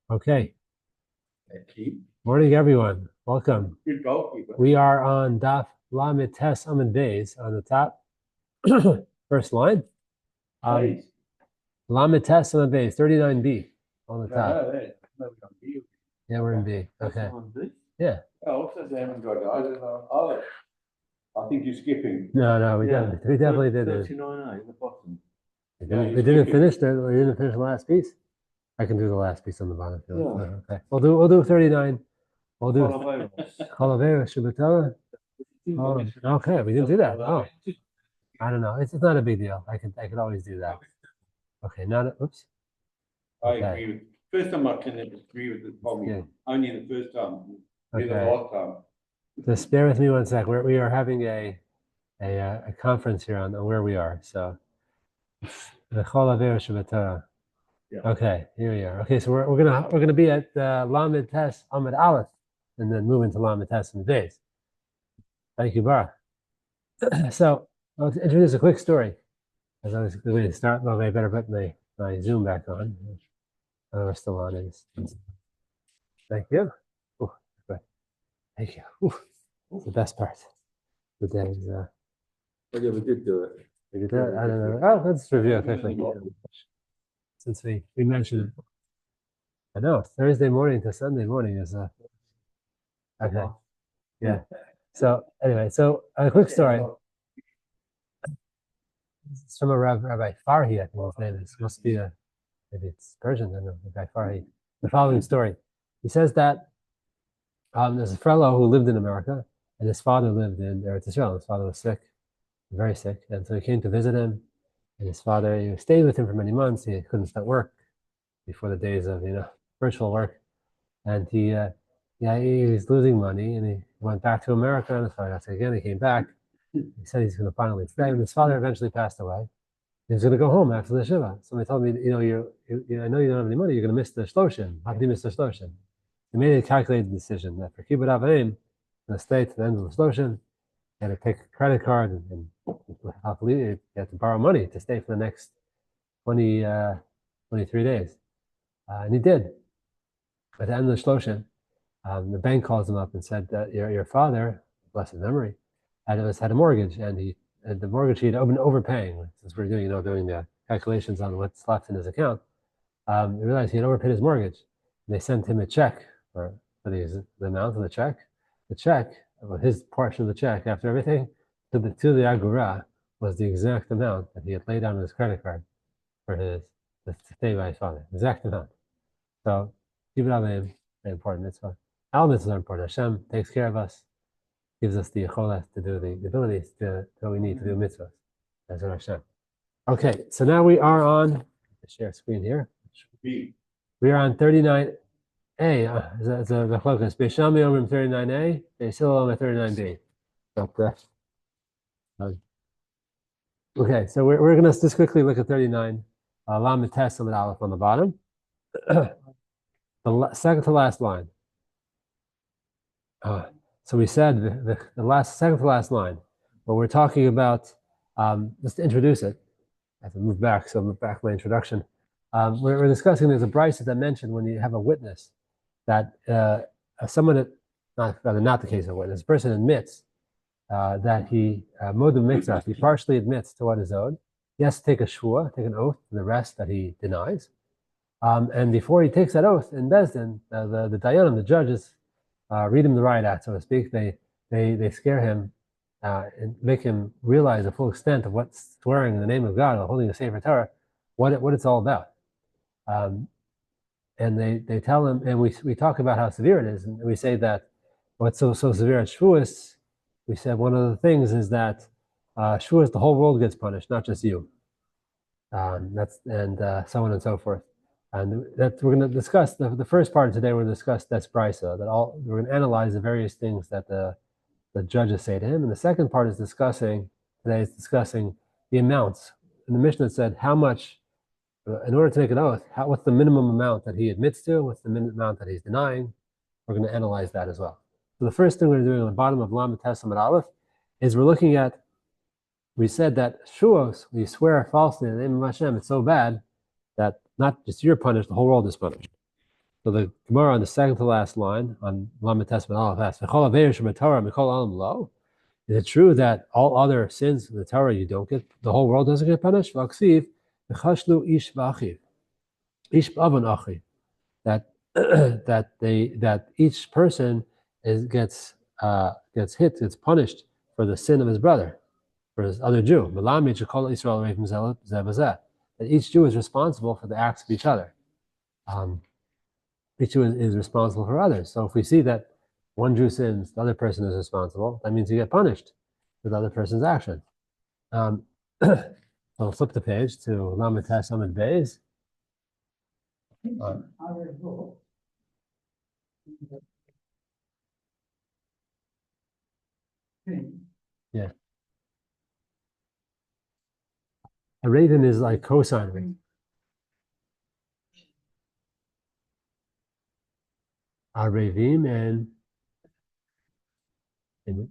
Okay. Morning, everyone. Welcome. Good goalkeeper. We are on Daf Lamed Tes Amud Beis on the top, first line. Lamed Tes Amud Beis, 39b on the top. Yeah, we're in B. Okay. Yeah. Oh, says they haven't got it. I don't know. Oh, I think you're skipping. No, we definitely did it. 39A at the bottom. We didn't finish the last piece. I can do the last piece on the bottom. Okay. We'll do 39. We'll do Chalavera Shabbatala. Oh, okay, we didn't do that. Oh, I don't know. It's not a big deal. I could always do that. Okay, oops. I agree with. First time I can agree with the problem. Yeah. Only the first time. Okay. The last time. Just bear with me one sec. We are having a conference here on where we are. So the Chalavera Shabbatala. Yeah. Okay, here we are. Okay, so we're gonna be at Lamed Tes Amud Aleph, and then move into Lamed Tes Amud Beis. Thank you, Bara. So I'll introduce a quick story. As I was going to start, well, I better put my Zoom back on. Oh, we're still on it. Thank you. Ooh, good. Thank you. Ooh, that's the best part. The day is. Yeah, we did do it. We did that? I don't know. Oh, let's review it quickly. Since we mentioned it. I know, Thursday morning to Sunday morning is okay. Yeah. So anyway, a quick story. It's from a Rabbi Farhi, I think his name is. Must be maybe it's Persian, I don't know, Rabbi Farhi. The following story. He says that there's a fellow who lived in America, and his father lived in Eretz Israel. His father was sick, very sick, and so he came to visit him. And his father stayed with him for many months. He couldn't start work before the days of virtual work, and he was losing money, and he went back to America. And so again, he came back. He said he's going to finally stay. And his father eventually passed away. He was going to go home after the Shiva. Somebody told me, I know you don't have any money. You're going to miss the Shloshim. How can you miss the Shloshim? He made a calculated decision that for Kibbut Avayim, going to stay to the end of the Shloshim, he had to take a credit card and he had to borrow money to stay for the next 23 days. And he did. At the end of the Shloshim, the bank calls him up and said that your father, blessed memory, had a mortgage, and the mortgage he had been overpaying. Since we're doing the calculations on what's left in his account, they realized he had overpaid his mortgage. And they sent him a check for the amount of the check. The check, his portion of the check, after everything, to the Agura was the exact amount that he had laid on his credit card for to stay by his father. Exact amount. So, keep it on very important. It's all mitzvahs are important. Hashem takes care of us, gives us the cholas to do the abilities to what we need to do mitzvahs. That's what Hashem. Okay, so now we are on the share screen here. We are on 39A. It's a focus. Beishami Omrim 39A, Beisilom 39B. Okay, so we're going to just quickly look at 39. Lamed Tes Amud Aleph on the bottom. The second to last line. So we said the second to last line, but we're talking about, just to introduce it, I have to move back, so I'll move back my introduction. We're discussing, there's a brisa that mentioned when you have a witness that someone, not the case of a witness, a person admits that he modem mitzvah, he partially admits to what is owed. He has to take a shvua, take an oath to the rest that he denies. And before he takes that oath in Bezdin, the dayanim, the judges, read him the riot act, so to speak. They scare him and make him realize the full extent of what swearing in the name of God or holding a Sefer Torah, what it's all about. And they tell him, and we talk about how severe it is, and we say that what's so severe at Shavuos, we said one of the things is that Shavuos, the whole world gets punished, not just you. So on and so forth. And that we're going to discuss the first part of today. We're going to discuss that's brisa. We're going to analyze the various things that the judges say to him. And the second part is discussing the amounts. And the Mishnah said how much, in order to make an oath, what's the minimum amount that he admits to? What's the minimum amount that he's denying? We're going to analyze that as well. So the first thing we're doing on the bottom of Lamed Tes Amud Aleph is we're looking at. We said that Shavuos, when you swear falsely in the name of Hashem, it's so bad that not just you're punished, the whole world is punished. So the Gemara on the second to last line on Lamed Testament Aleph asks, "V'chol aveirus sheb'Torah mikol alam lo." Is it true that all other sins in the Torah you don't get, the whole world doesn't get punished? V'aksiv v'chashlu ish v'achiv, ish b'avon achiv. That that each person gets hit, gets punished for the sin of his brother, for his other Jew. That each Jew is responsible for the acts of each other. Each Jew is responsible for others. So if we see that one Jew sins, the other person is responsible, that means you get punished for the other person's action. So I'll flip the page to Lamed Tes Amud Beis. Yeah. A raven is like co-signing. Ravim and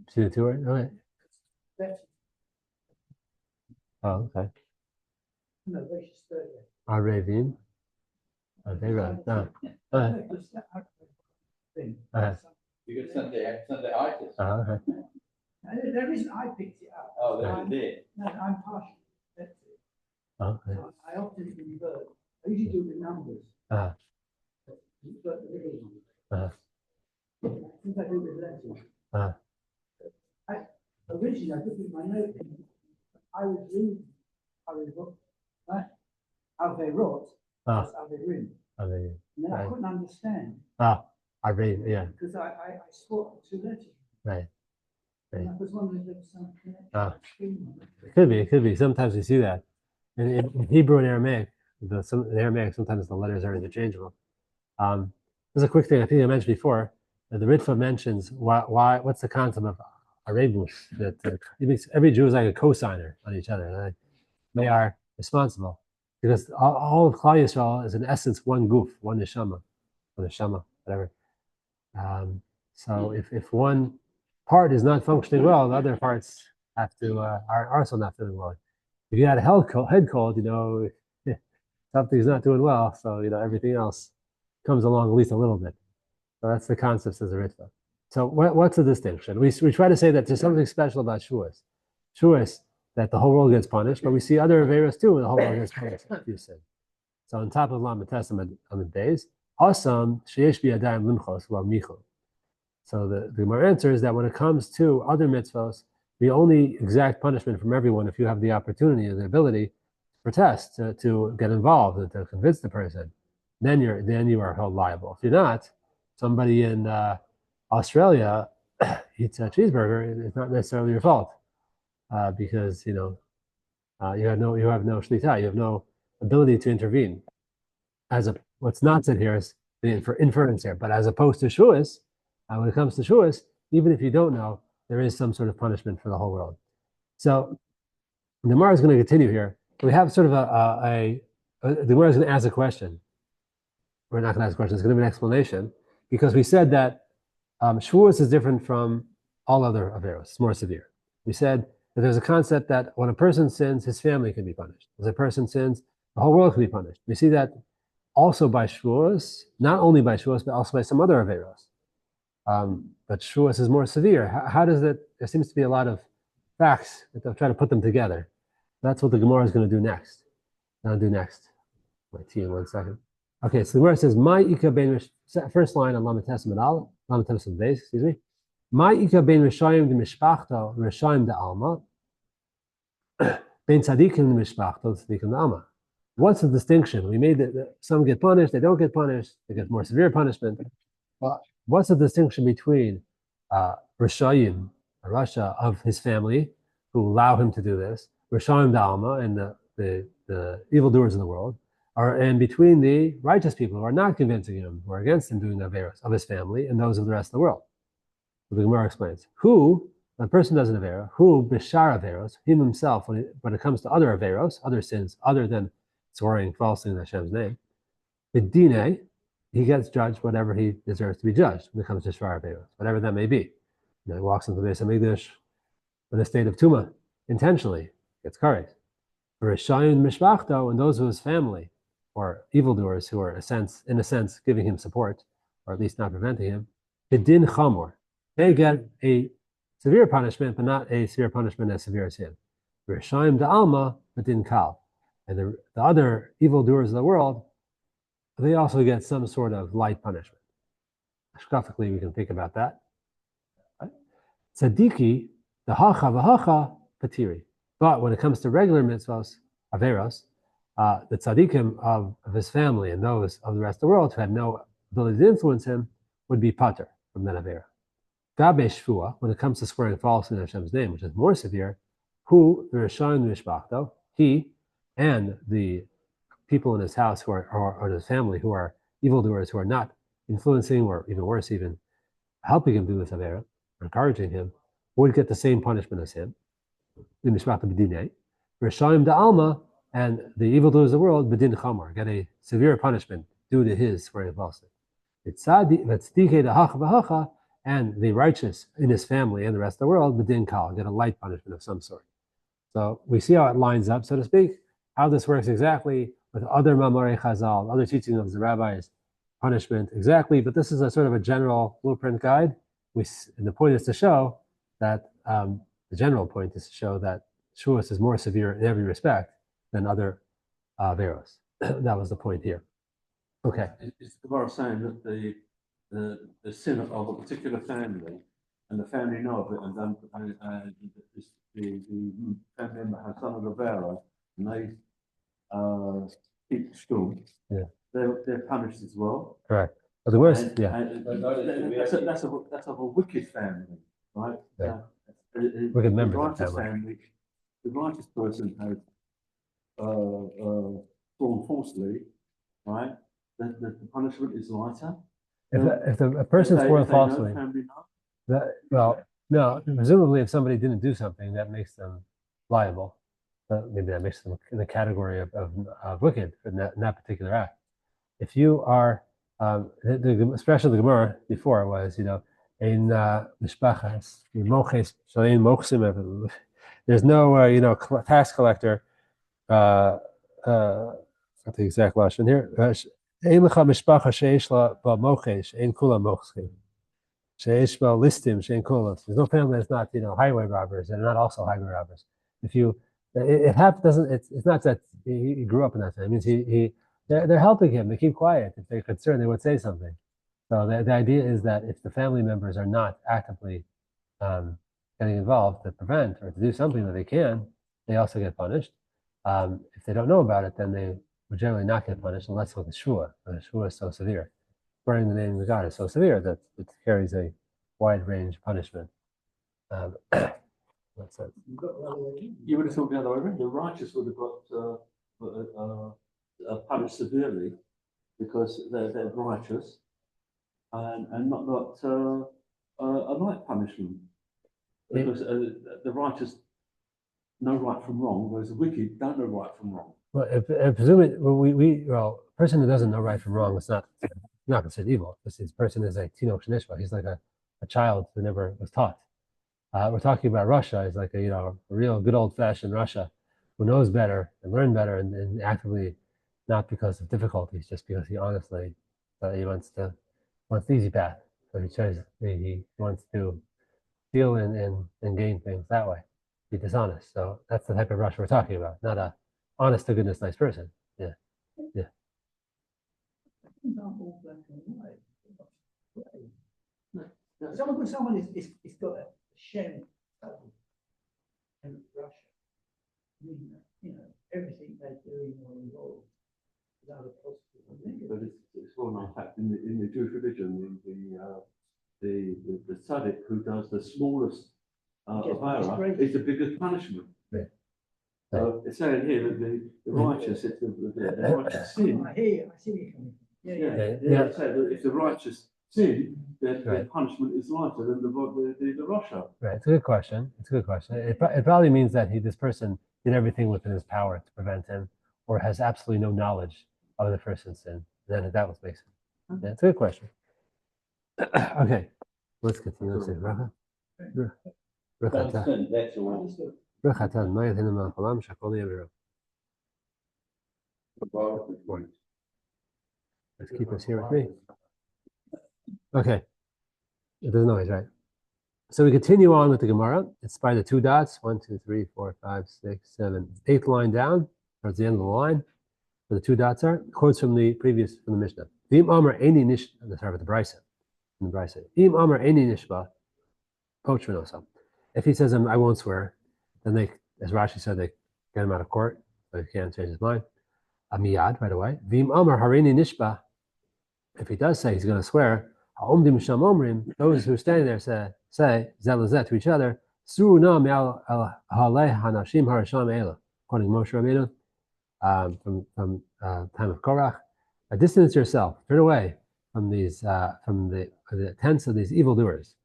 see the two words? Okay. Oh, okay. Ravim. They wrote. No. You got Sunday itis. Okay. The reason I picked it up. Oh, that is it. No, I'm partial. Okay. I often convert. I usually do the numbers. But the little ones. Since I do with letters. Originally, I took my note. I was reading how they wrote, right? How they wrote. That's how they written. And then I couldn't understand. I read, yeah. Because I swapped two letters. Right. And I was wondering if there was some connection. It could be. Sometimes we see that. In Hebrew and Aramaic, in Aramaic, sometimes the letters are interchangeable. There's a quick thing I think I mentioned before. That the Ritva mentions what's the concept of Arebus, that it makes every Jew is like a co-signer on each other. Like they are responsible because all of Klal Yisrael is in essence one goof, one neshama, whatever. So if one part is not functioning well, the other parts have to are also not feeling well. If you had a head cold, something's not doing well. So everything else comes along at least a little bit. So that's the concept, says the Ritva. So what's the distinction? We try to say that there's something special about Shavuos. Shavuos, that the whole world gets punished, but we see other Averos too, where the whole world gets punished if you sin. So on top of Lamed Tes Amud Beis, Asam sheyesh biyadayim limchos michol. So the Gemara answers that when it comes to other mitzvos, the only exact punishment from everyone if you have the opportunity and the ability to protest, to get involved, and to convince the person, then you are held liable. If you're not, somebody in Australia eats a cheeseburger, it's not necessarily your fault because you have no shlita, you have no ability to intervene. What's not said here is for inference here, but as opposed to Shavuos, when it comes to Shavuos, even if you don't know, there is some sort of punishment for the whole world. So the Gemara is going to continue here. We have sort of the Gemara is going to ask a question. We're not going to ask a question. It's going to be an explanation because we said that Shavuos is different from all other Averos. It's more severe. We said that there's a concept that when a person sins, his family can be punished. As a person sins, the whole world can be punished. We see that also by Shavuos, not only by Shavuos, but also by some other Averos. But Shavuos is more severe. How does it? There seems to be a lot of facts that they'll try to put them together. That's what the Gemara is going to do next. I'll do next. Wait, in 1 second. Okay, so the Gemara says, "My ika ben," first line on Lamed Tes Amud Beis, excuse me. "My ika ben rishayim de mishpachto rishayim de alma ben tzadikim de mishpachto tzadikim de alma." What's the distinction? We made that some get punished, they don't get punished, they get more severe punishment. Well, what's the distinction between Rishayim, a Rasha of his family, who allow him to do this, Rishayim Dalma, and the evildoers in the world, and between the righteous people who are not convincing him, who are against him doing the Averos of his family, and those of the rest of the world? So the Gemara explains, when a person does an Avera, who Bishar Averos, him himself, when it comes to other Averos, other sins, other than swearing falsely in Hashem's name, B'dinei, he gets judged whatever he deserves to be judged when it comes to Shvar Averos, whatever that may be. He walks into the Beis Hamikdash in a state of Tumah, intentionally, gets kares. For Rishayim Mishpachto, and those of his family, or evildoers who are, in a sense, giving him support, or at least not preventing him, Bidin Chamor. They get a severe punishment, but not a severe punishment as severe as him. Rishaim Da'alma, Bidin Kal. And the other evildoers of the world, they also get some sort of light punishment. Graphically, we can think about that. Right? Tzadiki, the hacha v'hacha patiri. But when it comes to regular mitzvahs, averos, the tzaddikim of his family and those of the rest of the world who had no ability to influence him would be pater from that avera. Gabe shvua, when it comes to swearing falsely in Hashem's name, which is more severe, who the Rishon mishpachto, he and the people in his house who are or his family who are evildoers who are not influencing or even worse, even helping him do this avera, encouraging him, would get the same punishment as him. The mishpachta b'dinei, Rishayim da'alma, and the evildoers of the world b'din chamor get a severe punishment due to his swearing falsely. And the righteous in his family and the rest of the world b'din kal get a light punishment of some sort. So we see how it lines up, so to speak, how this works exactly with other Mamorei Chazal, other teachings of the rabbis, punishment exactly, but this is a sort of a general blueprint guide. And the point is to show that, the general point is to show that Shavuos is more severe in every respect than other averos. That was the point here. Okay. Is the Gemara saying that the sin of a particular family and the family know of it, and then the family member has some of the Avera, and they keep the school, yeah, they're punished as well. Correct. But the worst, And, yeah. and that's of a wicked family, right? Right. Wicked member of the family. The righteous person has sworn falsely, right? The punishment is lighter. If a person sworn falsely, well, no, presumably if somebody didn't do something, that makes them liable. Maybe that makes them in the category of wicked in that particular act. If you are, especially the Gemara before was, in mishpachas, there's no, tax collector. Not the exact lashon here. There's no family that's not, highway robbers, and not also highway robbers. If you, it doesn't. It's not that he grew up in that time. It means they're helping him. They keep quiet. If they're concerned, they would say something. So the idea is that if the family members are not actively getting involved to prevent or to do something that they can, they also get punished. If they don't know about it, then they would generally not get punished unless with the shua. The shua is so severe. Burning the name of God is so severe that it carries a wide range punishment. That's it. You would have thought the other way around. The righteous would have got punished severely because they're righteous and not a light punishment. Because the righteous know right from wrong, whereas the wicked don't know right from wrong. Well, presumably, a person who doesn't know right from wrong is not considered evil. This person is a tinok shenishba. He's like a child who never was taught. We're talking about Russia. He's like a real good old fashioned Russia who knows better and learned better and actively, not because of difficulties, just because he honestly he wants the easy path. So he wants to steal and gain things that way. Be dishonest. So that's the type of Russia we're talking about, not a honest to goodness nice person. Yeah. Someone is got a shame in Russia. I mean, everything they're doing or involved is either positive or negative. But it's well known fact in the Jewish religion, the tzaddik who does the smallest avera is the biggest punishment. Yeah. So it's saying here that the righteous, it's the righteous sin. I see where you're coming from. Yeah. So that if the righteous sin, then the Right. punishment is lighter than the Rasha. Right. It's a good question. It probably means that this person did everything within his power to prevent him, or has absolutely no knowledge of the person's sin. Then that was makes it. Yeah, it's a good question. Okay, let's continue. Let's see. That's all. Let's keep this here with me. Okay. There's noise, right? So we continue on with the Gemara. It's by the two dots, 1, 2, 3, 4, 5, 6, 7, 8th line down, towards the end of the line, where the two dots are. Quotes from the Mishnah. V'im Amar Eini Nish, let's start with the Brisa. In the Brisa. V'im Amar Eini Nishba, Poach V'nosam. If he says, I won't swear, then they, as Rashi said, they get him out of court, but he can't change his mind. Amiyad, right away. V'im Amar Harini Nishba, if he does say he's going to swear, Ha'omdim Sham Omrim, those who are standing there say Zelazet to each other, Suru na me'al haleh hanashim harasham eila, quoting Moshe Rabbeinu from time of Korach, distance yourself, turn away from these from the tents of these evildoers.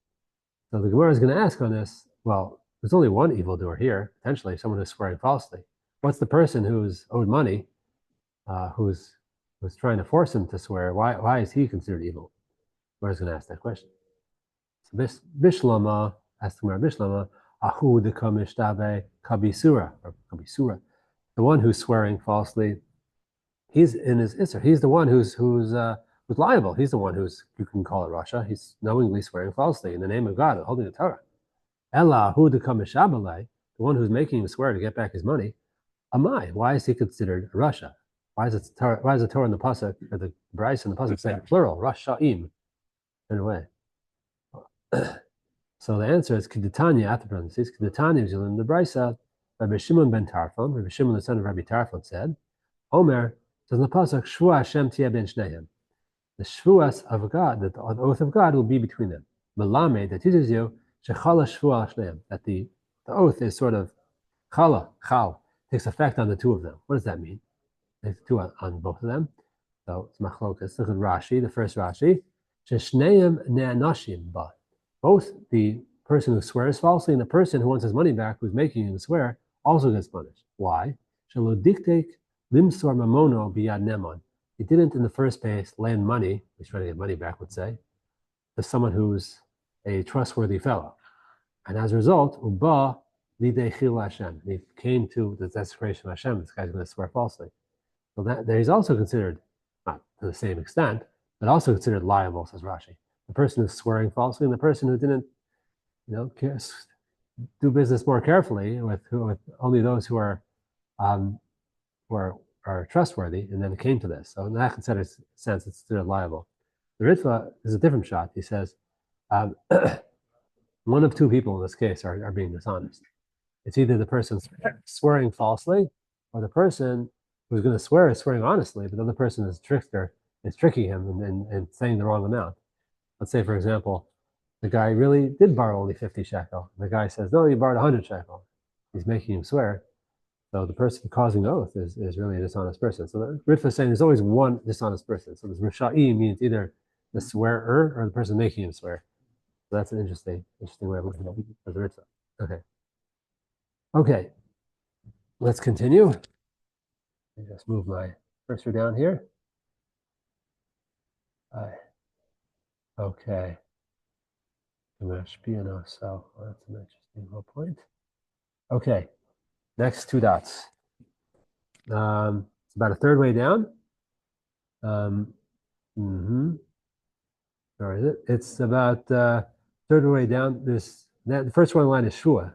So the Gemara is going to ask on this. Well, there's only one evildoer here, potentially someone who's swearing falsely. What's the person who's owed money, who's trying to force him to swear? Why is he considered evil? Gemara is going to ask that question. So Bishlama asks the Gemara, Bishlama ahu de kamishtabe kabisura or kabisura. The one who's swearing falsely, he's in his isser. He's the one who's liable. He's the one you can call it Rasha. He's knowingly swearing falsely in the name of God, holding the Torah. Ella hu de kamishtabale, the one who's making him swear to get back his money. Amai, why is he considered a Rasha? Why is the Torah in the pasuk or the Bryce in the pasuk saying plural Rashaim? In a way. So the answer is Keditanya at the parentheses. Keditanya is in the Brisa. Rabbi Shimon ben Tarfon, Rabbi Shimon the son of Rabbi Tarfon said, Omer says in the pasuk Shvua Hashem tia ben shneim. The Shvuas of God, the oath of God will be between them. Melame that teaches you shechala Shvua shneim, that the oath is sort of chal takes effect on the two of them. What does that mean? It takes two on both of them. So it's machlokas. Look at Rashi, the first Rashi. Sheshneim ne'anashim ba. Both the person who swears falsely and the person who wants his money back, who's making him swear, also gets punished. Why? Shalodiktek limsor mamono biyad nemon. He didn't, in the first place, lend money. He's trying to get money back, let's say, to someone who's a trustworthy fellow, and as a result, uba lidei chil Hashem. He came to the desecration of Hashem. This guy's going to swear falsely. So that he's also considered, not to the same extent, but also considered liable, says Rashi. The person who's swearing falsely and the person who didn't, do business more carefully with only those who are trustworthy, and then came to this. So in that sense, it's considered liable. The Ritva is a different shot. He says one of two people in this case are being dishonest. It's either the person swearing falsely, or the person who's going to swear is swearing honestly, but the other person is trickster, is tricking him and saying the wrong amount. Let's say, for example, the guy really did borrow only 50 shekel. The guy says, no, you borrowed 100 shekel. He's making him swear. So the person causing the oath is really a dishonest person. So the Ritva is saying there's always one dishonest person. So this Risha'i means either the swearer or the person making him swear. So that's an interesting way of looking at it for the Ritva. Okay. Let's continue. Let me just move my cursor down here. Okay. So that's an interesting little point. Okay. Next two dots. It's about a third way down. Or is it? It's about third way down. The first one line is Shua.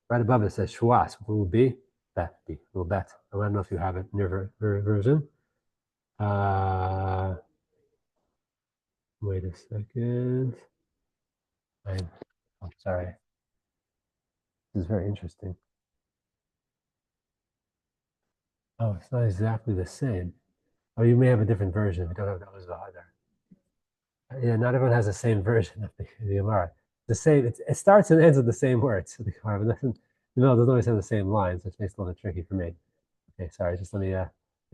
Right above it says Shuas. What will be? Bet. Little bet. I don't know if you have it in your version. Wait a second. I'm sorry. This is very interesting. Oh, it's not exactly the same. Oh, you may have a different version if you don't have the Uzva either. Yeah, not everyone has the same version of the Gemara. The same. It starts and ends with the same words. The Gemara, but doesn't always have the same lines, which makes it a little tricky for me. Okay, sorry. Just let me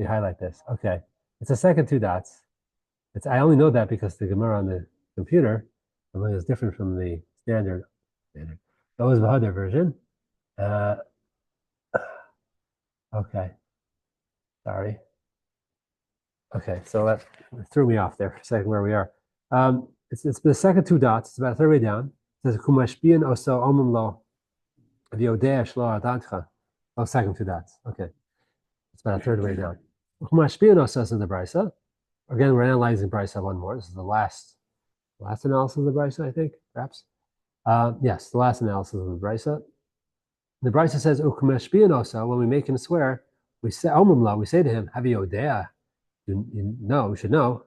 highlight this. Okay, it's the second two dots. I only know that because the Gemara on the computer is different from the standard. The Uzva version. Okay. Sorry. Okay, so that threw me off there for a second where we are. It's the second two dots. It's about a third way down. It says Kumashbian oso omum lo v'yodesh lo adatcha. Oh, second two dots. Okay, it's about a third way down. Kumashbian oso says in the Brisa. again, we're analyzing Brisa one more. This is the last analysis of the Brisa, I think, perhaps. Yes, the last analysis of the Brisa. The Brisa says, also, when we make him swear, we say, we say to him, have you odea? You know, you should know.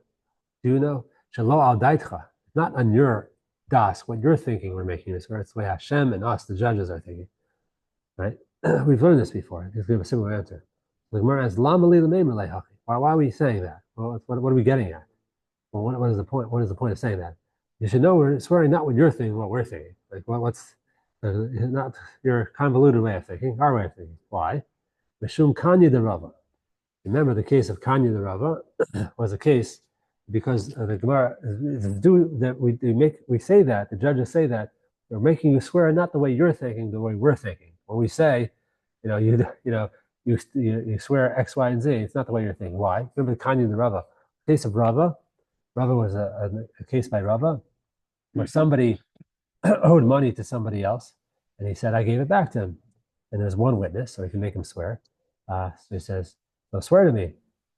Do you know? Shalo al daitcha. Not on your das, what you're thinking we're making this swear. It's the way Hashem and us, the judges, are thinking. Right? We've learned this before. Just give a similar answer. The Gemara asks, why are we saying that? Well, what are we getting at? Well, what is the point? What is the point of saying that? You should know we're swearing not what you're thinking, what we're thinking. Like, what's not your convoluted way of thinking, our way of thinking. Why? Mishum Kanya de Rava. Remember the case of Kanya de Rava was a case because the Gemara that we say that the judges say that we're making you swear not the way you're thinking, the way we're thinking. When we say, you swear X, Y, and Z, it's not the way you're thinking. Why? Remember the Kanya de Rava. The case of Rava. Rava was a case by Rava where somebody owed money to somebody else, and he said, I gave it back to him. And there's one witness, so he can make him swear. So he says, so swear to me.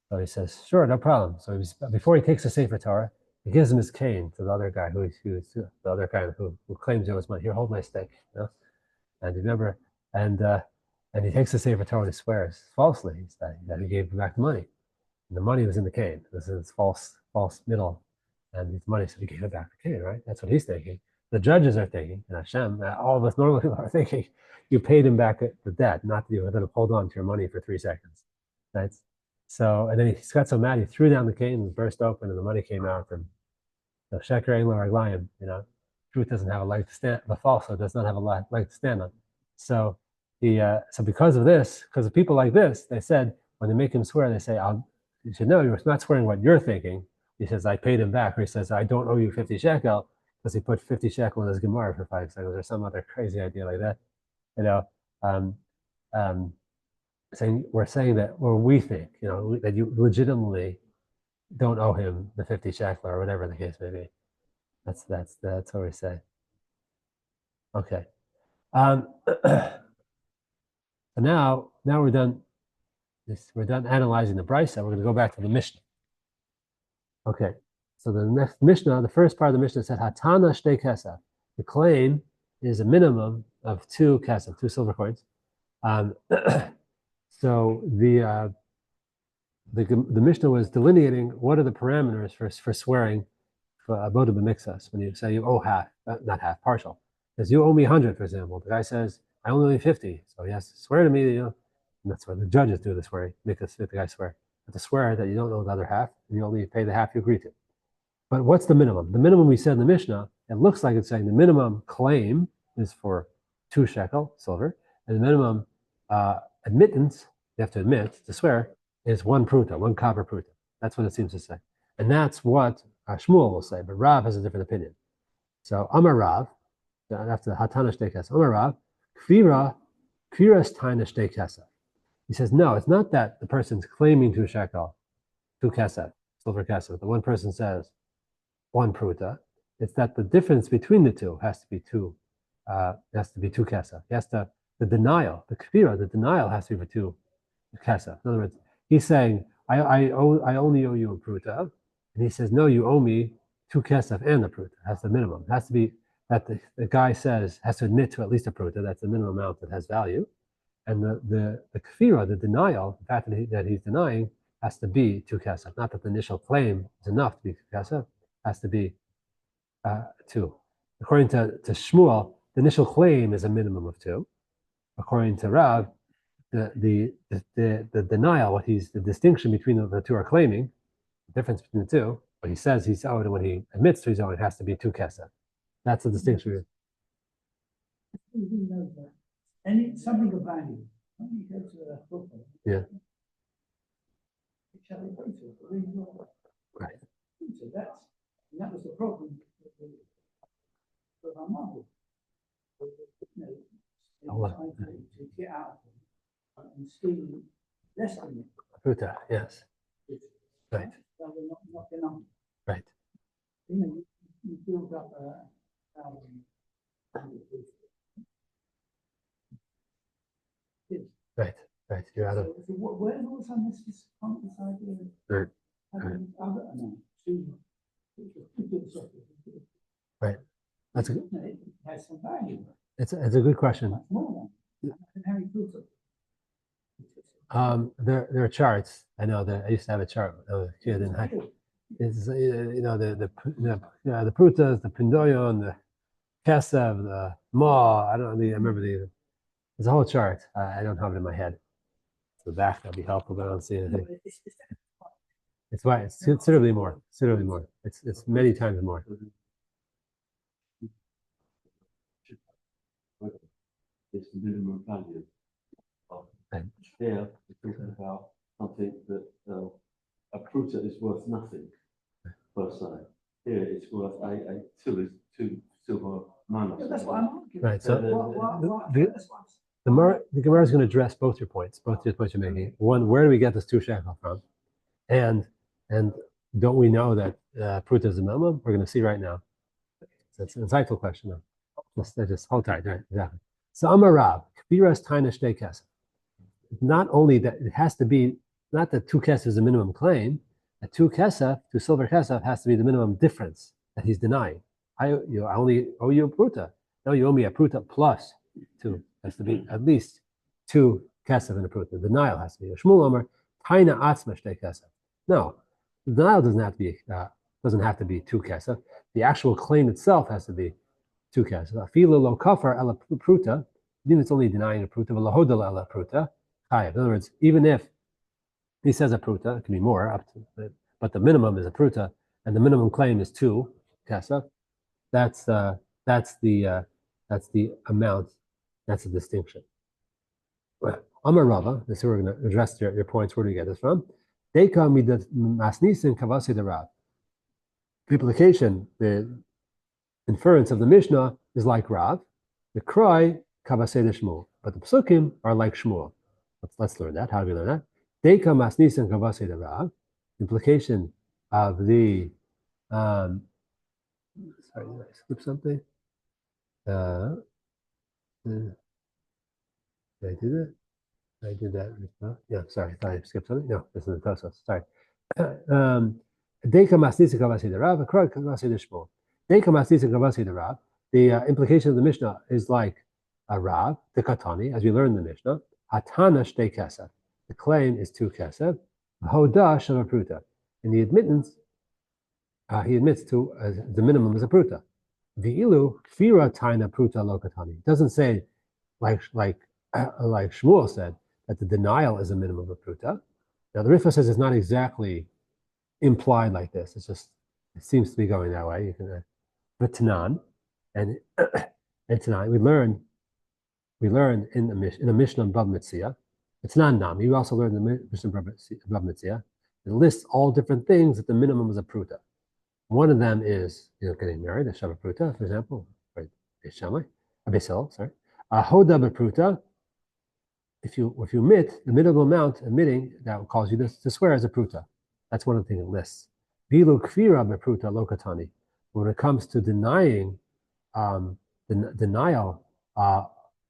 So he says, sure, no problem. So before he takes the Sefer Torah, he gives him his cane to the other guy who claims it was money. Here, hold my stick. And remember, and he takes the Sefer Torah and he swears falsely that he gave back the money. And the money was in the cane. This is false middle. And his money, so he gave it back the cane, right? That's what he's thinking. The judges are thinking, and Hashem, all of us normal people are thinking, you paid him back the debt, not that you were going to hold on to your money for 3 seconds. Right? So, and then he got so mad, he threw down the cane and burst open, and the money came out. And the sheker ein lo raglayim, truth doesn't have a leg to stand, the falsehood does not have a leg to stand on. So so because of this, because of people like this, they said, when they make him swear, they say, you should know you're not swearing what you're thinking. He says, I paid him back. Or he says, I don't owe you 50 shekel, because he put 50 shekel in his Gemara for 5 seconds, or some other crazy idea like that. We're saying that, or we think, that you legitimately don't owe him the 50 shekel or whatever the case may be. That's what we say. Okay. So now we're done. We're done analyzing the Brisa. We're going to go back to the Mishnah. Okay. So the next Mishnah, the first part of the Mishnah said Hatana Shtei Kesef. The claim is a minimum of 2 kesef, 2 silver coins. So the Mishnah was delineating what are the parameters for swearing for avoda b'mixas when you say you owe half, not half, partial. Because you owe me 100, for example. The guy says, I only owe you 50. So he has to swear to me, and that's what the judges do, the swearing, make the guy swear. But to swear that you don't owe the other half, and you only pay the half you agree to. But what's the minimum? The minimum we said in the Mishnah, it looks like it's saying the minimum claim is for 2 shekel, silver, and the minimum admittance, you have to admit, to swear, is 1 pruta, 1 copper pruta. That's what it seems to say. And that's what Shmuel will say, but Rav has a different opinion. So Amar Rav, after the Hatana Shtei Kesef, Amar Rav, Kviras Taina Shtei Kesef. He says, no, it's not that the person's claiming 2 shekel, 2 kesef, silver kesef. The one person says 1 pruta. It's that the difference between the two has to be 2 kesef. The denial, the kvira, the denial has to be for 2 kesef. In other words, he's saying, I only owe you a pruta, and he says, no, you owe me 2 kesef and a pruta. That's the minimum. It has to be that the guy says has to admit to at least a pruta. That's the minimum amount that has value. And the kfira, the denial, the fact that he's denying, has to be 2 kesef. Not that the initial claim is enough to be 2 kesef, has to be 2. According to Shmuel, the initial claim is a minimum of 2. According to Rav, the denial, the distinction between the two are claiming, the difference between the two, what he says he's owed and when he admits to he's owed, it has to be 2 kesef. That's the distinction. Who knows that? And something of value. When you go to a football, Yeah. Shall we go to it? Right. So that was the problem with our model. They were trying to get out of them and steal less than it. Pruta, yes. Right. That were not enough. Right. You build up Right. You're out of. So where was on this idea? Right. Other has some value. It's a good question. Much more than. And how you prove it? There are charts. I know that I used to have a chart when I was a kid in high. It's the prutas, the pindoyon, the kesev, the ma. I don't. I remember the. There's a whole chart. I don't have it in my head. The back that'd be helpful, but I don't see anything. It's why it's considerably more. Considerably more. It's many times more. It's the minimum value. And Here, we're talking about something that a pruta is worth nothing per se. Here, it's worth a two silver minus. That's what I'm arguing. right. So That's what I'm the Gemara is going to address both your points you're making. One, where do we get this 2 shekel from? And don't we know that pruta is a minimum? We're going to see right now. So it's an insightful question. Just hold tight, right? Exactly. So Amar Rav, kviras taina shtei kesef. Not only that it has to be, not that 2 kesef is the minimum claim, that 2 silver kesef has to be the minimum difference that he's denying. I only owe you a pruta. No, you owe me a pruta plus 2. It has to be at least 2 kesef in a pruta. The denial has to be. Shmuel Amar, taina atzma shtei kesef. No, the denial doesn't have to be 2 kesef. The actual claim itself has to be 2 kesef. Afilu lo kafar ela pruta. Even if it's only denying a pruta, v'lahodel ela pruta. In other words, even if he says a pruta, it can be more, up to, but the minimum is a pruta, and the minimum claim is 2 kesef. That's the amount. That's the distinction. Amar Rava. This is where we're going to address your points. Where do you get this from? Deka midat masnisin kavasi the Rav. The implication, the inference of the Mishnah is like Rav. The cry kavasi the Shmuel, but the psukim are like Shmuel. Let's learn that. How do we learn that? Deka masnisin kavasi the Rav. Implication of the sorry, did I skip something? Did I do that? I did that. Yeah, sorry. I thought I skipped something. No, this is the Tosfos. Sorry. Deka masnisin kavasi the Rav. The cry kavasi the Shmuel. Deka masnisin kavasi the Rav. The implication of the Mishnah is like a Rav, the Katani, as we learned in the Mishnah. Hatana shtei kesef. The claim is 2 kesef. Hoda shel pruta. In the admittance, he admits to the minimum is a pruta. V'ilu kfira taina pruta lo katani. It doesn't say like Shmuel said that the denial is a minimum of pruta. Now the Riffa says it's not exactly implied like this. It seems to be going that way. You can Tanan and tonight we learned in the Mishnah of Bava Metzia. It's not Nami. We also learned in the Mishnah of Bava Metzia. It lists all different things that the minimum is a pruta. One of them is getting married, a Shabbat pruta, for example, right? A Beis, sorry. A Hoda bepruta. If you omit the minimum amount admitting, that will cause you to swear as a pruta. That's one of the things it lists. Vilu kfira bepruta lokatani. When it comes to denying, the denial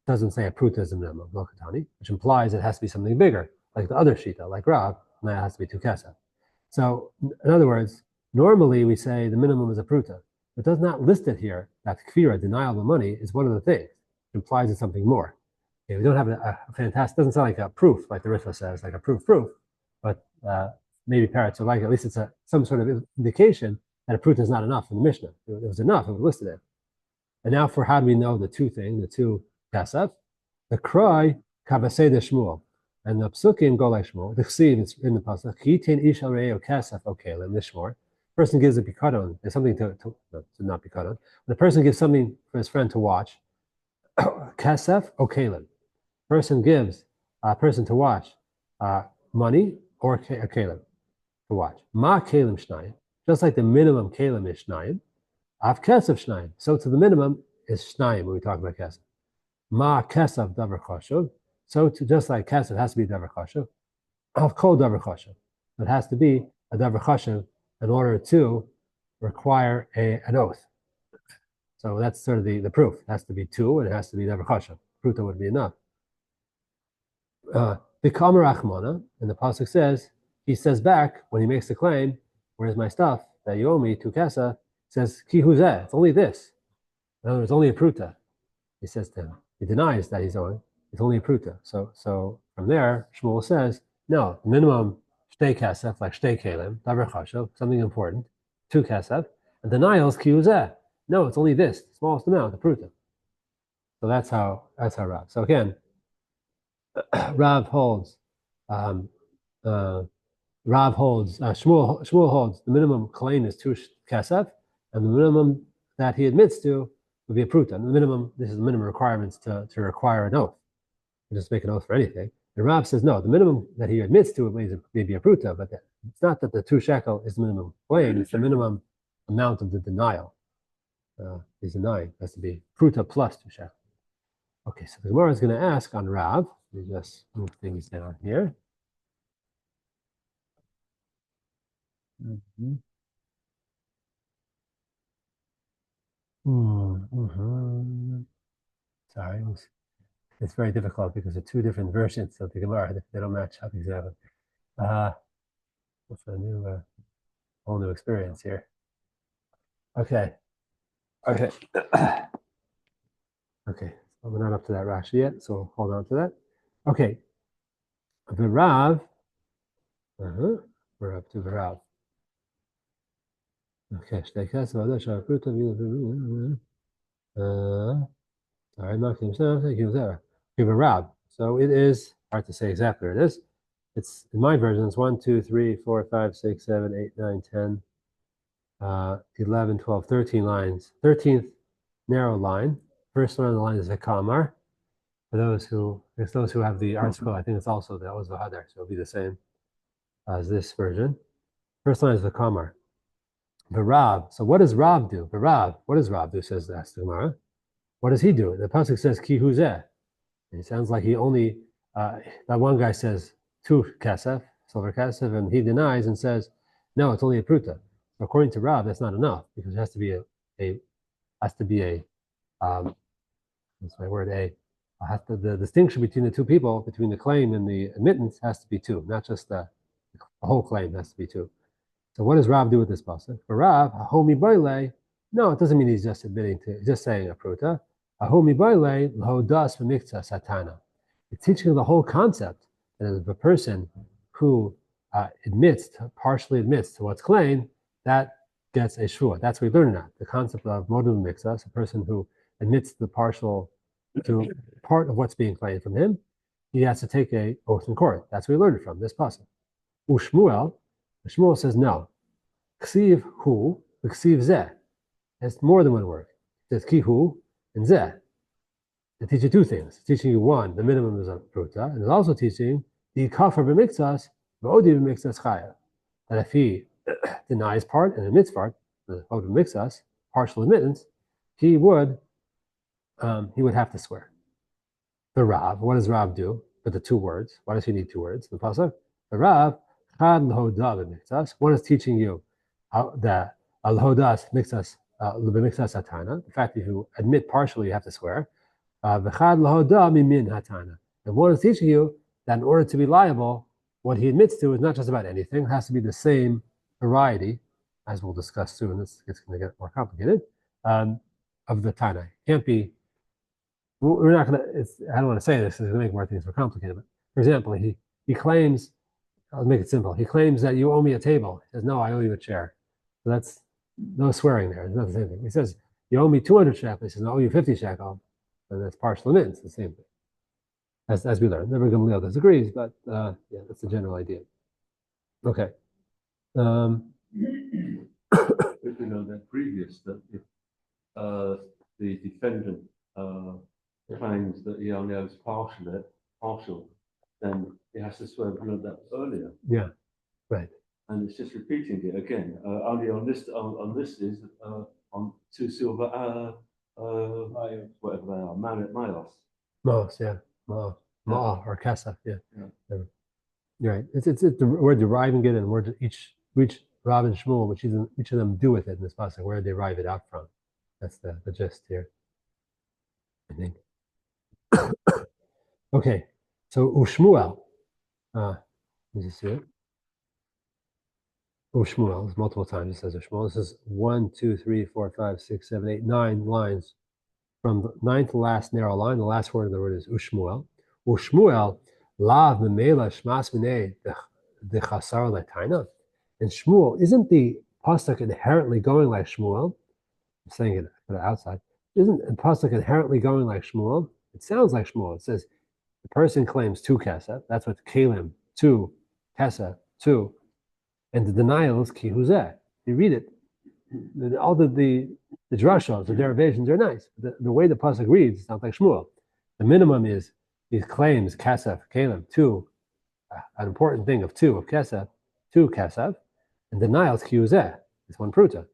doesn't say a pruta is a minimum lokatani, which implies it has to be something bigger, like the other shita, like Rav, and that has to be 2 kesef. So, in other words, normally we say the minimum is a pruta. It does not list it here that kfira, denial of the money, is one of the things. It implies it's something more. Okay, we don't have a fantastic, doesn't sound like a proof, like the Ritva says, like a proof, but maybe parrots are like, at least it's some sort of indication that a pruta is not enough in the Mishnah. If it was enough, it would list it there. And now for how do we know the 2 kesef? The cry, kavasei de Shmuel. And the psukim go like Shmuel. The chsiv is in the pasuk. Kitin ish al re'eo kesef okelim nishmor. Person gives a pikadon. There's something to not pikadon. The person gives something for his friend to watch. Kesef okelim. Person gives a person to watch money or a kelim to watch. Ma kelim shnayim. Just like the minimum kelim is shnayim. Av kesef shnayim. So to the minimum is shnayim when we talk about kesef. Ma kesef davar chashuv. So just like kesef has to be davar chashuv. Av kol davar chashuv. It has to be a davar chashuv in order to require an oath. So that's sort of the proof. It has to be 2 and it has to be davar chashuv. Pruta would be enough. The Kamer Achmana, and the pasuk says, he says back when he makes the claim, where's my stuff that you owe me 2 kesef? Says ki huzeh, it's only this. In other words, only a pruta. He says to him. He denies that he's owing. It's only a pruta. So from there, Shmuel says, no, minimum shtei kesef, like shtei kelim, davar chashav, something important, 2 kesef, and denials kiyuzeh. No, it's only this, the smallest amount, the pruta. So that's how Rav. So again, Rav holds, Shmuel holds the minimum claim is 2 kesef, and the minimum that he admits to would be a pruta. And the minimum, this is the minimum requirements to require an oath. You just make an oath for anything. And Rav says, no, the minimum that he admits to may be a pruta, but it's not that the 2 shekel is the minimum claim, it's the minimum amount of the denial. He's denying. It has to be pruta plus 2 shekel. Okay, so the Gemara is going to ask on Rav. Let me just move things down here. Sorry, it's very difficult because there are 2 different versions of the Gemara. They don't match up exactly. It's a new, whole new experience here. Okay. Okay. Okay. So we're not up to that Rashi yet, so hold on to that. Okay. V'Rav. We're up to V'Rav. Okay. V'Rav. So it is hard to say exactly what it is. It's in my version, it's 1, 2, 3, 4, 5, 6, 7, 8, 9, 10, 11, 12, 13 lines. 13th narrow line. First one on the line is Vekamar. For those who have the article, I think it's also that was Vahadar, so it'll be the same as this version. First line is Vekamar. V'Rav. So what does Rav do? V'Rav. What does Rav do? Says the Gemara. What does he do? The pasuk says Ki Huzeh. It sounds like he only that one guy says 2 kesef, silver kesef, and he denies and says, no, it's only a pruta. According to Rav, that's not enough because it has to be what's my word? The distinction between the 2 people, between the claim and the admittance, has to be 2, not just the whole claim has to be 2. So what does Rav do with this pasuk? For Rav, hahomi boile, no, it doesn't mean he's just admitting to, just saying a pruta. Hahomi boile, l'hodas v'mikta satana. It's teaching the whole concept that if a person who partially admits to what's claimed, that gets a shvua. That's what we learn now. The concept of modum mixas, a person who admits to part of what's being claimed from him, he has to take a oath in court. That's where we learned it from, this passage. Shmuel says no. Ksiv hu, ksiv zeh. It's more than one word. It says ki hu and zeh. They teach you 2 things. It's teaching you 1, the minimum is a pruta, and it's also teaching the kafar b'miktsas, v'odi b'miktsas chaya. That if he denies part and admits part, the v'odi b'miktsas, partial admittance, he would have to swear. The Rav, what does Rav do with the 2 words? Why does he need 2 words? The pasuk, the Rav, chad l'hoda b'miktsas. One is teaching you how that l'hodas mixas b'miktsas hatana. The fact that if you admit partially, you have to swear. V'chad l'hoda mimin hatana. And one is teaching you that in order to be liable, what he admits to is not just about anything; it has to be the same variety, as we'll discuss soon. It's going to get more complicated. Of the Tana, it can't be. We're not going to. I don't want to say this; it's going to make more things more complicated. But for example, he claims. I'll make it simple. He claims that you owe me a table. He says, no, I owe you a chair. So that's no swearing there. It's not the same thing. He says, you owe me 200 shekel. He says, no, I owe you 50 shekel. And that's partial admittance, the same thing. As we learned. Never Gamliel disagrees, but yeah, that's the general idea. Okay. We know that previous that if the defendant claims that he only owes partial, then he has to swear. We learned that earlier. Yeah, right. And it's just repeating it again. Only on this is on 2 silver whatever they are, malos. Malos, yeah, ma or kasa, yeah. You're right. It's the word deriving it and word each Rav and Shmuel, which each of them do with it in this passage, where they derive it out from. That's the gist here, I think. Okay, so Ushmuel. Let me just see it. Ushmuel, multiple times it says Ushmuel. This is 1, 2, 3, 4, 5, 6, 7, 8, 9 lines from the ninth to last narrow line. The last word of the word is Ushmuel. Ushmuel, lav memela shmas minei the chasar letaina. And Shmuel, isn't the pasuk inherently going like Shmuel? I'm saying it for the outside. Isn't the pasuk inherently going like Shmuel? It sounds like Shmuel. It says the person claims two kesef. That's what kalim, two kesef, two, and the denial is ki huzeh. You read it. All the drashos, the derivations are nice. The way the pasuk reads sounds like Shmuel. The minimum is these claims kesef, kalim, two, an important thing of two of kesef, two kesef, and denial is ki huzeh. It's one pruta.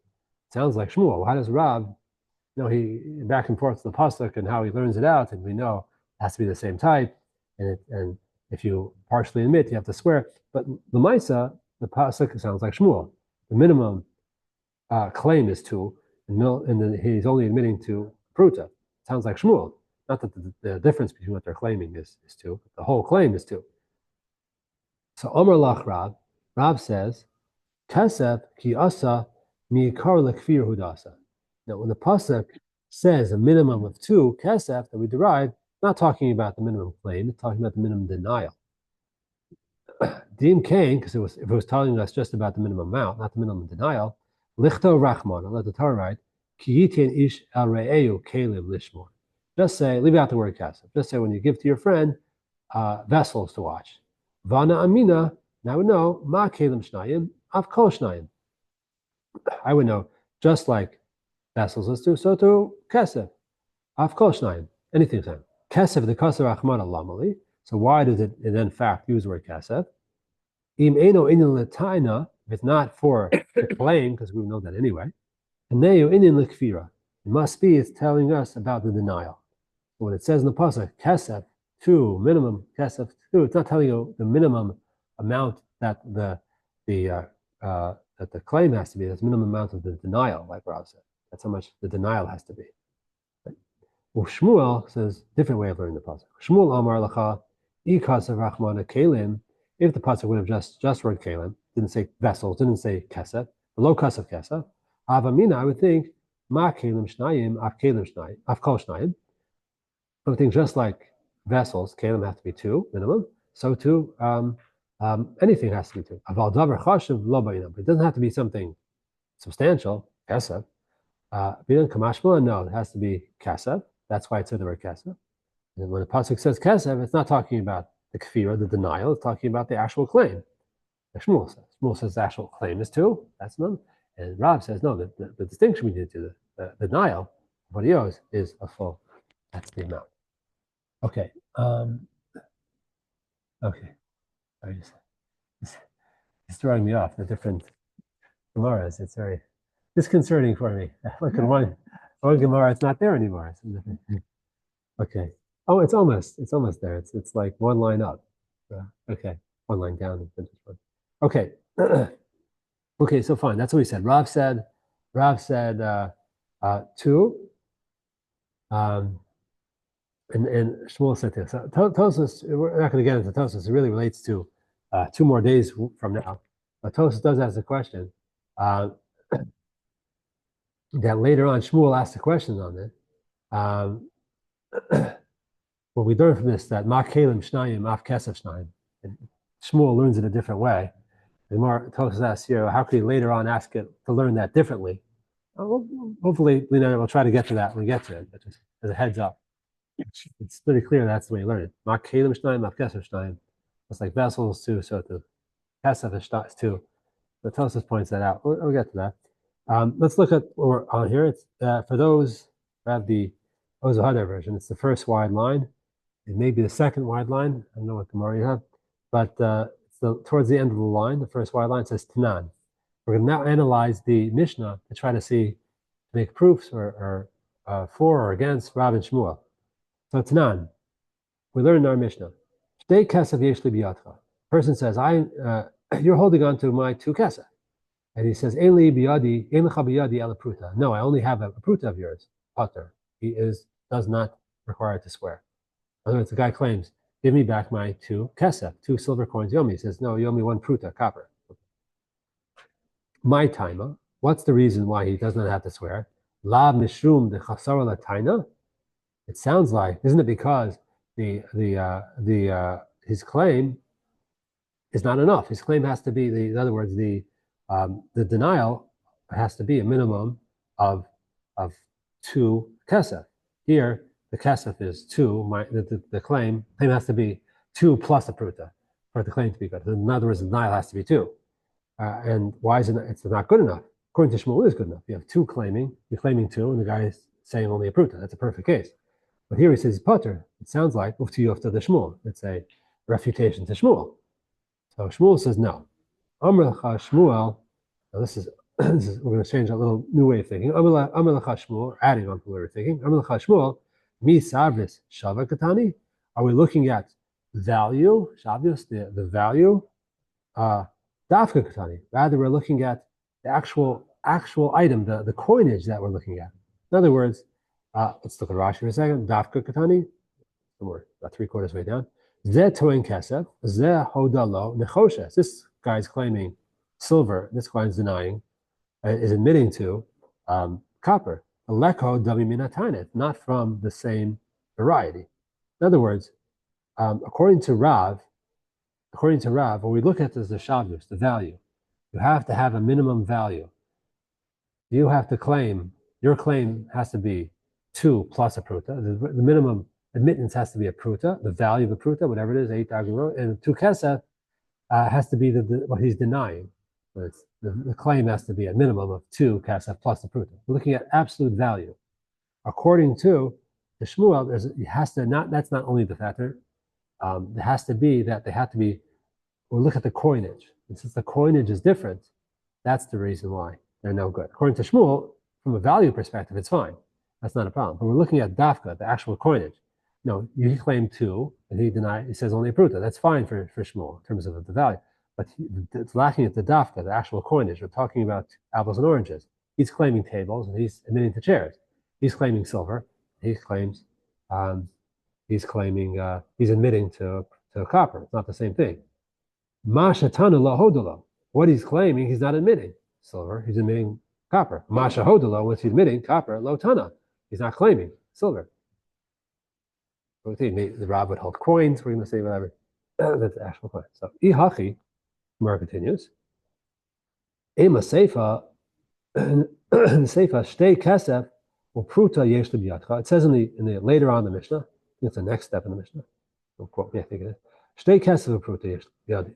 Sounds like Shmuel. How does Rab? He back and forth to the pasuk and how he learns it out, and we know it has to be the same type. And if you partially admit, you have to swear. But the Maisa, the pasuk sounds like Shmuel. The minimum claim is two, and he's only admitting to pruta. Sounds like Shmuel. Not that the difference between what they're claiming is two. The whole claim is two. So Omer Lach Rab says, Kesef ki asa mi'ikar lekfir hudasa. Now, when the pasuk says a minimum of two kesef that we derive, not talking about the minimum claim, it's talking about the minimum denial. Dim Kain, because if it was telling us just about the minimum amount, not the minimum denial, lichto rachmana, let the Torah write, ki yitin ish al re'eu kelim lishmor. Just say, leave out the word kesef. Just say when you give to your friend vessels to wash. Vana amina, now we know, ma kelim shnayim, av kol shnayim. I would know, just like vessels is two, so to kesef, av kol shnayim, anything time. Kesef the kasar achmana lamali. So why does it in fact use the word kesef? Im eno inin letaina, if it's not for the claim, because we know that anyway. And neo inin lekfira. It must be it's telling us about the denial. So when it says in the pasuk kesef two, minimum kesef two, it's not telling you the minimum amount that the claim has to be. That's the minimum amount of the denial, like Rav said. That's how much the denial has to be. Right? Well, Shmuel says different way of learning the pasuk. Shmuel Amar Lacha, Ikasav Rachmana Kalim. If the pasuk would have just word kalim, didn't say vessels, didn't say kesef, below kasef kesef, avamina, I would think ma kalim shnayim, av kalim shnayim, av kol shnayim. I would think just like vessels, kalim have to be two minimum. So too, anything has to be two. Aval davar chashuv lo ba'inam. It doesn't have to be something substantial, kesef. Bidan kamashma, no, it has to be kesef. That's why it said the word kesef. And when the pasuk says kesef, it's not talking about the kfira, the denial, is talking about the actual claim. Like Shmuel says. Shmuel says the actual claim is two, that's none. And Rab says, no, the distinction we need to the denial, what he owes, is a full, that's the amount. Okay. Okay. It's throwing me off, the different Gemaras. It's very disconcerting for me. Look at one Gemara, it's not there anymore. Okay. Oh, it's almost there. It's like one line up. Okay, one line down. Okay. Okay, so fine. That's what we said. Rav said two. And Shmuel said this. So Tosfos, we're not going to get into Tosfos. It really relates to 2 more days from now. But Tosfos does ask a question that later on Shmuel asked a question on it. What we learn from this that ma kelim shnayim, af kesef shnayim. Shmuel learns it a different way. The more Tosfos asks here, how could he later on ask it to learn that differently? Well, hopefully, we'll try to get to that when we get to it. But just as a heads up, it's pretty clear that's the way you learn it. Ma kelim shnayim, af kesef shnayim. It's like vessels too, so to kesef is too. But Tosfos points that out. We'll get to that. Let's look at what we're on here. It's for those who have the Ozohada version. It's the first wide line. It may be the second wide line. I don't know what Gemara you have, but towards the end of the line, the first wide line says Tanan. We're going to now analyze the Mishnah to try to make proofs or for or against Rav and Shmuel. So Tanan, we learn in our Mishnah. Shtei kesef yesh li biyadcha. Person says, you're holding on to my 2 kesef. And he says, Ein lecha biyadi ela pruta. No, I only have a pruta of yours, pater. He does not require to swear. In other words, the guy claims, give me back my 2 kesef, 2 silver coins yomi. He says, no, you owe me 1 pruta, copper. My taima, what's the reason why he does not have to swear? La mishum de chasara la taina. It sounds like, isn't it because his claim is not enough. His claim has to be in other words, the denial has to be a minimum of two kesef. Here, the kesef is two. The claim has to be two plus a pruta for the claim to be good. In other words, the denial has to be two. And why is it? It's not good enough. According to Shmuel, it is good enough. You have two claiming. You're claiming two, and the guy is saying only a pruta. That's a perfect case. But here he says potter. It sounds like ufti yufta the Shmuel. It's a refutation to Shmuel. So Shmuel says no. Amr lecha Shmuel. Now this is we're going to change a little new way of thinking. Amr lecha Shmuel, adding on to what we're thinking. Amr lecha Shmuel, mi savris shava katani. Are we looking at value, Shavuos, the value? Dafka katani. Rather, we're looking at the actual item, the coinage that we're looking at. In other words, let's look at Rashi for a second. Dafka katani, somewhere about 3/4 way down. Zeh toin kesef, zeh hodalo nechoshes. This guy's claiming silver. This guy's denying, is admitting to copper. Leko dami minatanet, not from the same variety. In other words, according to Rav, when we look at this, the Shavuos, the value, you have to have a minimum value. You have to claim, your claim has to be 2 plus a pruta. The minimum admittance has to be a pruta, the value of a pruta, whatever it is, 8 agro, and 2 kesef has to be what he's denying. The claim has to be a minimum of 2 kesef plus a pruta. We're looking at absolute value. According to the Shmuel, that's not only the factor. It has to be that they have to be. We'll look at the coinage, and since the coinage is different, that's the reason why they're no good. According to Shmuel, from a value perspective, it's fine. That's not a problem. But we're looking at dafka, the actual coinage. No, you claim 2, and he says only a pruta. That's fine for Shmuel in terms of the value. But it's lacking at the dafka, the actual coinage. We're talking about apples and oranges. He's claiming tables, and he's admitting to chairs. He's claiming silver. He claims he's admitting to copper. It's not the same thing. Masha tana la hodala. What he's claiming, he's not admitting silver. He's admitting copper. Masha hodala, what's he admitting? Copper. Lo tana. He's not claiming silver. The Rab would hold coins. We're going to say whatever. That's the actual coin. So ihachi, Gemara continues. Ema seifa, seifa shtei kesef pruta yesh lebiyatcha. It says in the later on in the Mishnah. I think it's the next step in the Mishnah. Don't quote me. I think it is. Shtei kesef pruta yesh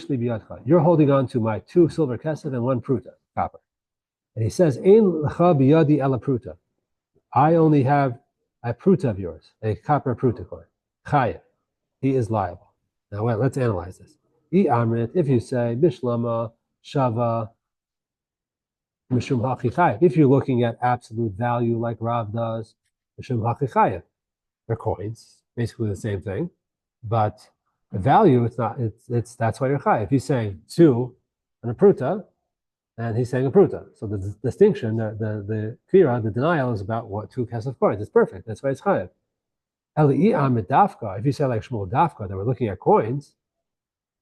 lebiyatcha. You're holding on to my 2 silver kesef and 1 pruta copper. And he says, Ein lecha biyadi ela pruta. I only have a pruta of yours, a copper pruta coin. Chaya. He is liable. Now, let's analyze this. Amrit, if you say bishlama shava mishum hachi chayav, if you're looking at absolute value like Rav does, mishum hachi chayav, they're coins, basically the same thing, but the value, it's not. It's that's why you're chayav. If he's saying 2 and a pruta, and he's saying a pruta, so the distinction, the kira, the denial is about what 2 kesef coins. It's perfect. That's why it's chayav. If you say like Shmuel Dafka that we're looking at coins,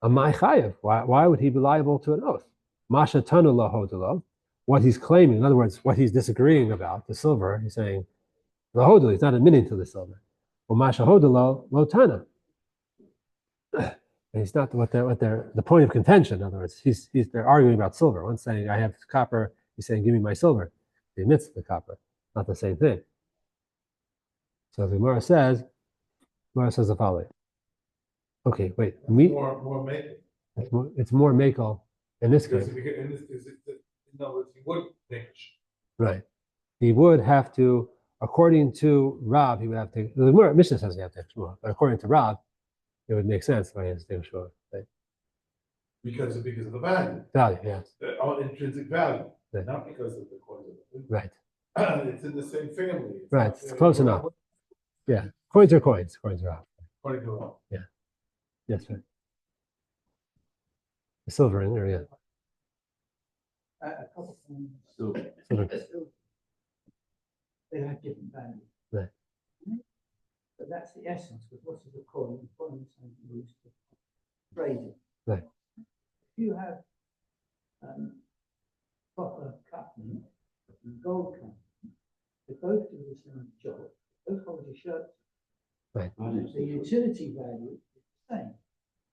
amai chayav. Why would he be liable to an oath? Masha tanu la hodala. What he's claiming, in other words, what he's disagreeing about, the silver, he's saying la hodala. He's not admitting to the silver. Well, masha hodala lo tana. And he's not the point of contention. In other words, they're arguing about silver. One's saying I have copper. He's saying give me my silver. He admits the copper. Not the same thing. So the Gemara says the following. Okay, wait. More make. It's more makel in this case. In other words, he would make. Right. He would have to, according to Rav, he would have to. The Gemara Mishnah says he have to take Shmuel, but according to Rav, it would make sense why he has to take Shmuel. Right? Because of the value. Value, yes. The intrinsic value, Right. not because of the coin. Right. It's in the same family. Right. It's close enough. Yeah. Coins are coins. Coins are out. According to law. Yeah. Yes, right. The silver in there, yeah. A couple of things. So, They have different values. Right. But that's the essence, because what is a coin? The coin is something used to trade it. Right. If you have copper cutting, gold cutting, They both do the same job, both hold your shirt. Right. The utility value is the same,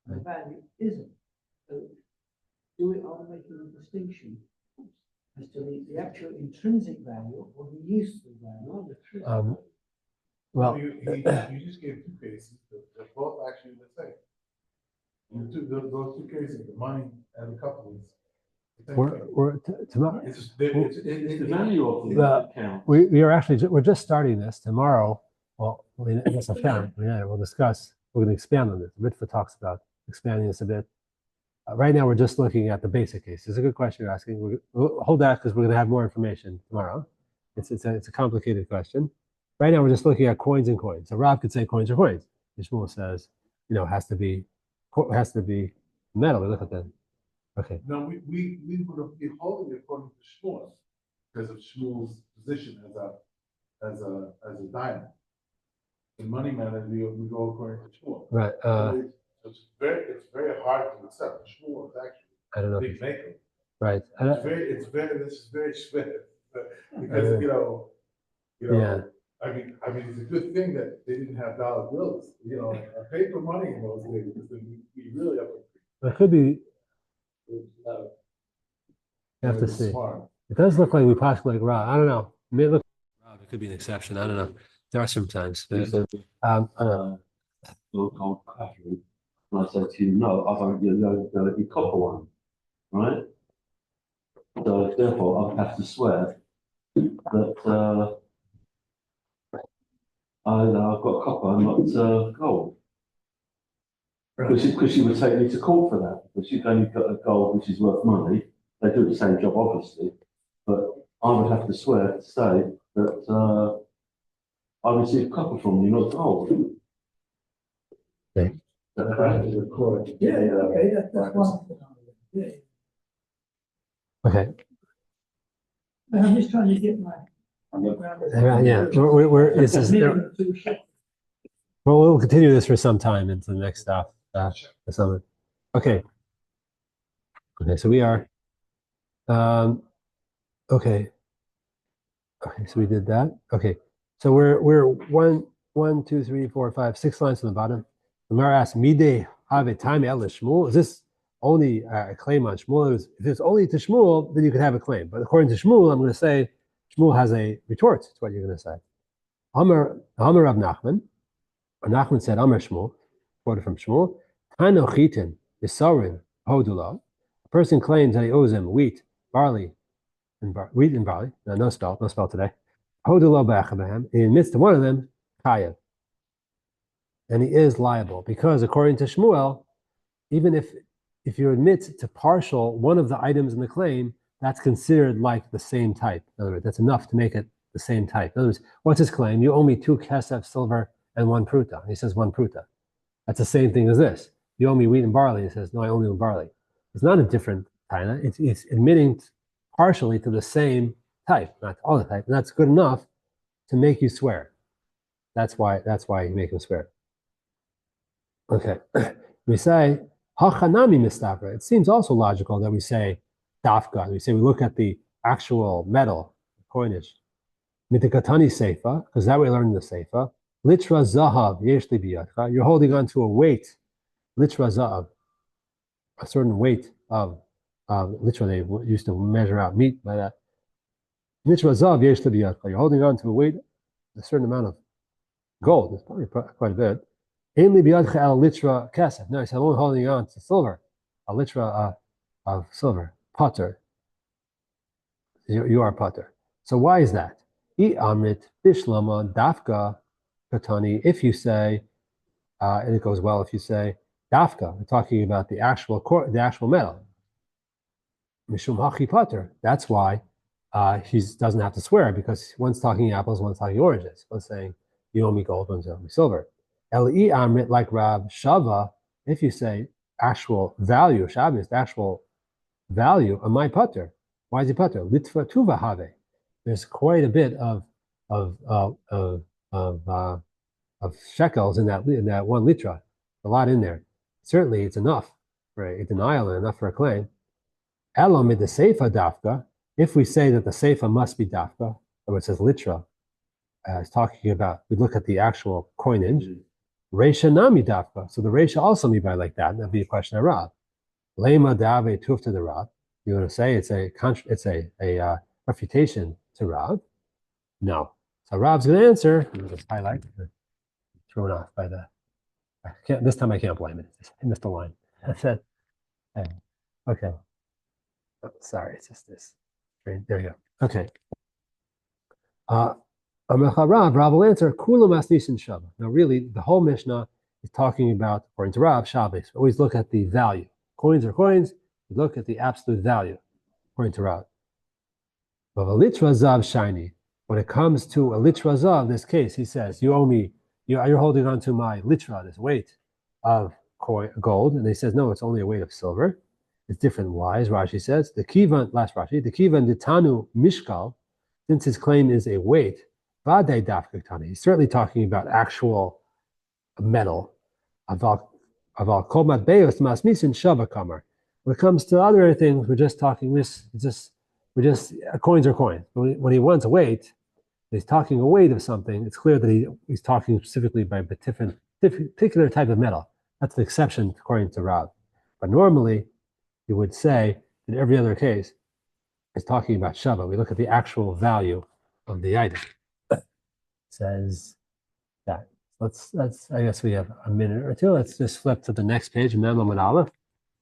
the value isn't. So are we making a distinction as to the actual intrinsic value or the useful value? Well, You just gave two cases, they're both actually the same. Those two cases, the money and the couple is the same thing. tomorrow It's The value of the The- account. we are actually we're just starting this tomorrow. Well, I guess we'll discuss. We're going to expand on this. Ritva talks about expanding this a bit. Right now, we're just looking at the basic case. It's a good question you're asking. We'll hold that because we're going to have more information tomorrow. It's a complicated question. Right now, we're just looking at coins and coins. So Rav could say coins are coins. Shmuel says, it has to be metal. We look at that. Okay. No, we would have been holding it according to Shmuel, because of Shmuel's position as a diamond. In money matters, we go according to Shmuel. Right. It's very hard to accept. Shmuel is actually I don't know. a big maker. Right. This is very schwer, because Yeah. I mean, it's a good thing that they didn't have dollar bills, paper money in those days, because we really have It could be. to. You have to see. Smart. It does look like we possibly like Rav. I don't know. It may look. Rav, it could be an exception. I don't know. There are some times. Look on battery, and I said to you, no, I don't, you're the copper one, right? So therefore, I have to swear that I've got copper, not gold. Because she would take me to court for that, because you've only got a gold which is worth money. They do the same job, obviously, but I would have to swear to say that I received copper from you, not gold. Okay. Yeah, okay, that's one. Yeah. Okay. I'm just trying to get my. Yeah. This is. Well, we'll continue this for some time into the next stuff. Okay. Okay. So we are. Okay. Okay. So we did that. Okay. So we're 1, 2, 3, 4, 5, 6 lines from the bottom. The Gemara asks, "Midei have time el Shmuel?" Is this only a claim on Shmuel? If it's only to Shmuel, then you could have a claim. But according to Shmuel, I'm going to say Shmuel has a retort to what you're going to say. Amar Rav Nachman. Nachman said, Amar Shmuel, quoted from Shmuel, Tano chitin isarin hodula. A person claims that he owes him wheat, barley, and barley. No spell today. Hodula b'achabahem. He admits to one of them, Kaya. And he is liable because according to Shmuel, even if you admit to partial one of the items in the claim, that's considered like the same type. In other words, that's enough to make it the same type. In other words, what's his claim? You owe me 2 kesef silver and 1 pruta. And he says 1 pruta. That's the same thing as this. You owe me wheat and barley. He says, no, I owe you barley. It's not a different taina. It's admitting partially to the same type, not all the type. And that's good enough to make you swear. That's why you make him swear. Okay. We say, hachanami mistafra. It seems also logical that we say dafka. We look at the actual metal, coinage. Mitikatani seifa, because that we learn in the seifa. Litra zahav yeshli biyadcha. You're holding on to a weight. Litra zahav, a certain weight of litra. They used to measure out meat by that. Litra zahav yeshli biyadcha. You're holding on to a weight, a certain amount of gold. It's probably quite a bit. Ainli biyadcha el litra kesef. No, I'm only holding on to silver, a litra of silver, potter. You are potter. So why is that? I amrit bishlama dafka katani. If you say, and it goes well if you say dafka, we're talking about the actual metal. Mishum hachi potter. That's why he doesn't have to swear, because one's talking apples, one's talking oranges. One's saying you owe me gold, one's owe me silver. L-E amrit, like Rab Shava, if you say actual value, Shabbos, the actual value of my putter. Why is he putter? Litva tuva have. There's quite a bit of shekels in that 1 litra, a lot in there. Certainly, it's enough for a denial and enough for a claim. Elam the seifa dafka. If we say that the seifa must be dafka, or it says litra, is talking about, we look at the actual coinage. Reisha nami dafka. So the Reisha also may by like that. And that'd be a question of Rav. Lema dave tuf to the Rav. You want to say it's a refutation to Rav? No. So Rav's going to answer. Let me just highlight. Thrown off by the. This time I can't blame it. I missed the line. I said, okay. Oh, sorry, it's just this. There you go. Okay. Rav will answer, Kula Masnisin Shava. Now, really, the whole Mishnah is talking about, according to Rav, Shabbos. Always look at the value. Coins are coins, you look at the absolute value, according to Rav. But a litra zav shiny, when it comes to a litra zav, this case, he says, you owe me, you're holding on to my litra, this weight of gold. And he says, no, it's only a weight of silver. It's different. Why? As Rashi says, the kivan, last Rashi, the kivan ditanu mishkal, since his claim is a weight, vadei dafkaktani. He's certainly talking about actual metal. Aval kol matbeos masmisin shava kamar. When it comes to other things, we're just talking this. Coins are coins. When he wants a weight, he's talking a weight of something. It's clear that he's talking specifically by a particular type of metal. That's the exception according to Rav. But normally, you would say in every other case, it's talking about shava. We look at the actual value of the item. Says that. I guess we have a minute or two. Let's just flip to the next page, Mem Amud Aleph.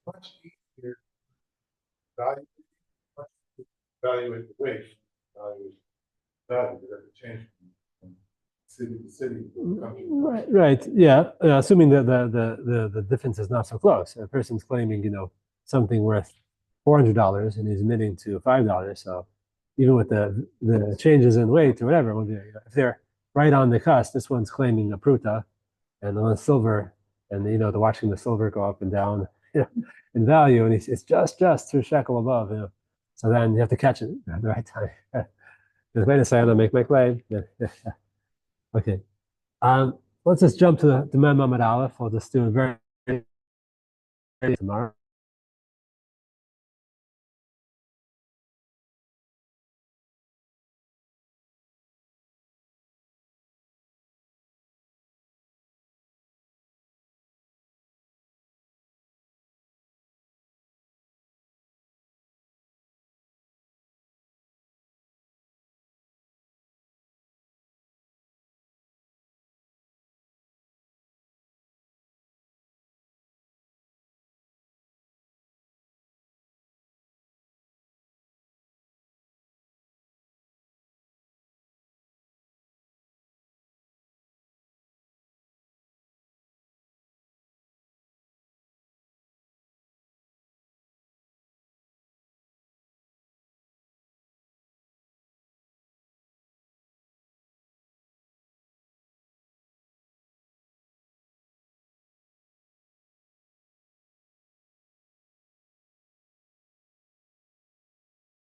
Much easier value, evaluate the weight, value that it change from city to city. Right. Yeah. Assuming that the difference is not so close. A person's claiming, something worth $400 and he's admitting to $5. So even with the changes in weight or whatever, if they're right on the cusp, this one's claiming a pruta, and the one's silver, and they're watching the silver go up and down, in value, and it's just 2 shekel above, So then you have to catch it at the right time. Just wait a second, I'll make my claim. Okay. Let's just jump to the Mem Amud Aleph. I'll just do it very tomorrow.